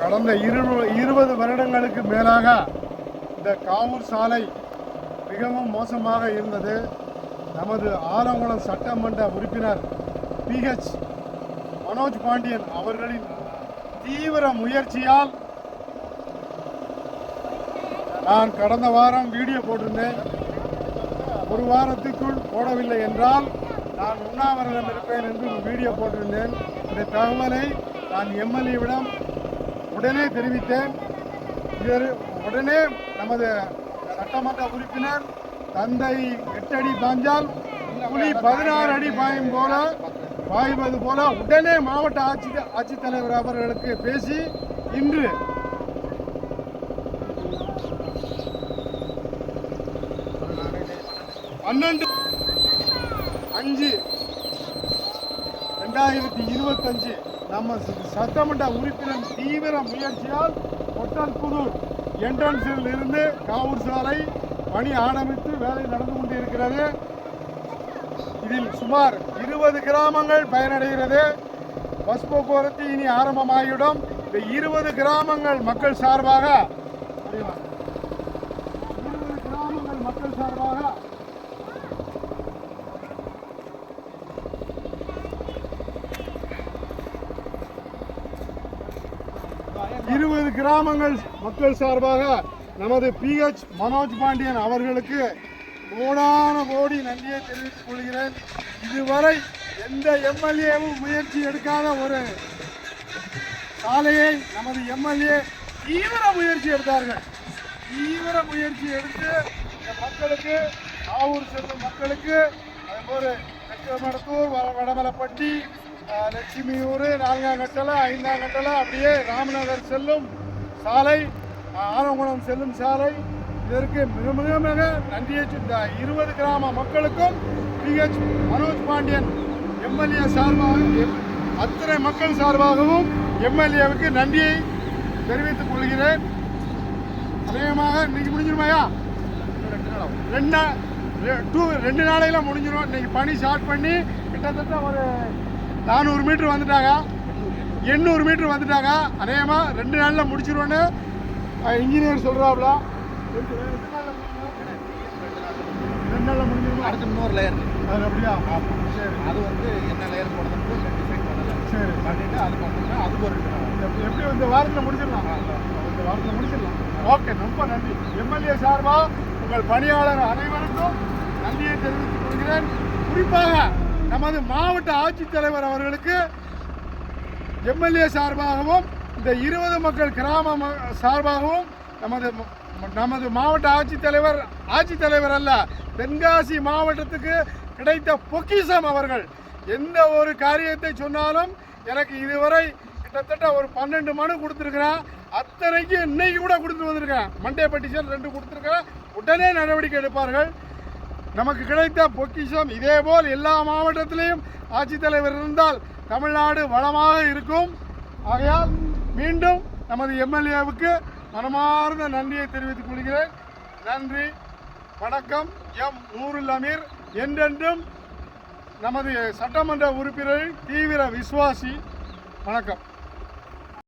கடந்த 20 வருடங்களுக்கு மேலாக இந்த காவூர் சாலை மிகவும் மோசமாக இருந்தது. நமது ஆலங்குளம் சட்டமன்ற உறுப்பினர் PH மனோஜ் பாண்டியன் அவர்களின் தீவிர முயற்சியால் நான் கடந்த வாரம் வீடியோ போட்டிருந்தேன். ஒரு வாரத்துக்குள் போடவில்லை என்றால் நான் உண்ணாவிரதம் இருப்பேன் என்று வீடியோ போட்டிருந்தேன். இந்த தகவலை நான் MLA-விடம் உடனே தெரிவித்தேன். உடனே நமது சட்டமன்ற உறுப்பினர் தந்தை 8 அடி பாய்ந்தால் புலி 16 அடி பாய்வது போல உடனே மாவட்ட ஆட்சித்தலைவர் அவர்களுக்கு பேசி இன்று பன்னெண்டு 5/2025 நம்ம சட்டமன்ற உறுப்பினர் தீவிர முயற்சியால் ஒட்டன்புதூர் என்ட்ரன்ஸில் இருந்து காவூர் சாலை பணி ஆரம்பித்து வேலை நடந்து கொண்டிருக்கிறது. இதில் சுமார் 20 கிராமங்கள் பயனடைகிறது. பஸ் போக்குவரத்து இனி ஆரம்பமாகிவிடும். இந்த 20 கிராமங்கள் மக்கள் சார்பாக 20 கிராமங்கள் மக்கள் சார்பாக நமது PH மனோஜ் பாண்டியன் அவர்களுக்கு கோடான கோடி நன்றியை தெரிவித்துக் கொள்கிறேன். இதுவரை எந்த MLA-வும் முயற்சி எடுக்காத ஒரு சாலையை நமது MLA தீவிர முயற்சி எடுத்தார்கள். தீவிர முயற்சி எடுத்து இந்த மக்களுக்கு, காவூர் செல்லும் மக்களுக்கு, அதேபோல் வெக்கமடத்தூர், வடமலைப்பட்டி, லட்சுமியூர், 4ஆம் கட்டளை, 5ஆம் கட்டளை, அப்படியே ராமநகர் செல்லும் சாலை, ஆலங்குளம் செல்லும் சாலை, இதற்கு மிக மிக மிக நன்றியை இந்த 20 கிராம மக்களுக்கும் PH மனோஜ் பாண்டியன் MLA சார்பாக அத்தனை மக்கள் சார்பாகவும் MLA-வுக்கு நன்றியை தெரிவித்துக் கொள்கிறேன். அதிகமாக இன்னைக்கு முடிஞ்சிருமாயா? 2 நாளையில முடிஞ்சிடும். இன்னைக்கு பணி ஸ்டார்ட் பண்ணி கிட்டத்தட்ட ஒரு 400 மீட்டர் வந்துட்டாங்க, 800 மீட்டர் வந்துட்டாங்க. அநேகமாக 2 நாளில் முடிச்சிருவோன்னு இன்ஜினியர் சொல்கிறாப்புல. 2 நாளில் முடிஞ்சிருவோம். அடுத்து இன்னொரு லேயர் அது அப்படியா? சரி, அது வந்து என்ன லேயர் போடுறதுக்கு டிசைட் பண்ணலை. சரி, பண்ணிவிட்டு அது பண்ணுறோம்னா அதுக்கு ஒரு எப்படி இந்த வாரத்தில் முடிச்சிடலாம். இந்த வாரத்தில் முடிச்சிடலாம். ஓகே, ரொம்ப நன்றி. MLA சார்பாக உங்கள் பணியாளர் அனைவருக்கும் நன்றியை தெரிவித்துக் கொள்கிறேன். குறிப்பாக நமது மாவட்ட ஆட்சித்தலைவர் அவர்களுக்கு MLA சார்பாகவும் இந்த 20 மக்கள் கிராம சார்பாகவும் நமது மாவட்ட ஆட்சித்தலைவர் அல்ல, தென்காசி மாவட்டத்துக்கு கிடைத்த பொக்கிஷம் அவர்கள். எந்த ஒரு காரியத்தை சொன்னாலும் எனக்கு இதுவரை கிட்டத்தட்ட ஒரு 12 மனு கொடுத்துருக்கிறேன். அத்தனைக்கு இன்னைக்கு கூட கொடுத்துட்டு வந்திருக்கேன். மண்டே பெட்டிஷன் 2 கொடுத்துருக்கேன். உடனே நடவடிக்கை எடுப்பார்கள். நமக்கு கிடைத்த பொக்கிஷம். இதேபோல் எல்லா மாவட்டத்திலையும் ஆட்சித்தலைவர் இருந்தால் தமிழ்நாடு வளமாக இருக்கும். ஆகையால் மீண்டும் நமது MLA-வுக்கு மனமார்ந்த நன்றியை தெரிவித்துக் கொள்கிறேன். நன்றி, வணக்கம். நூருல் அமீர் என்றென்றும் நமது சட்டமன்ற உறுப்பினரின் தீவிர விசுவாசி. வணக்கம்.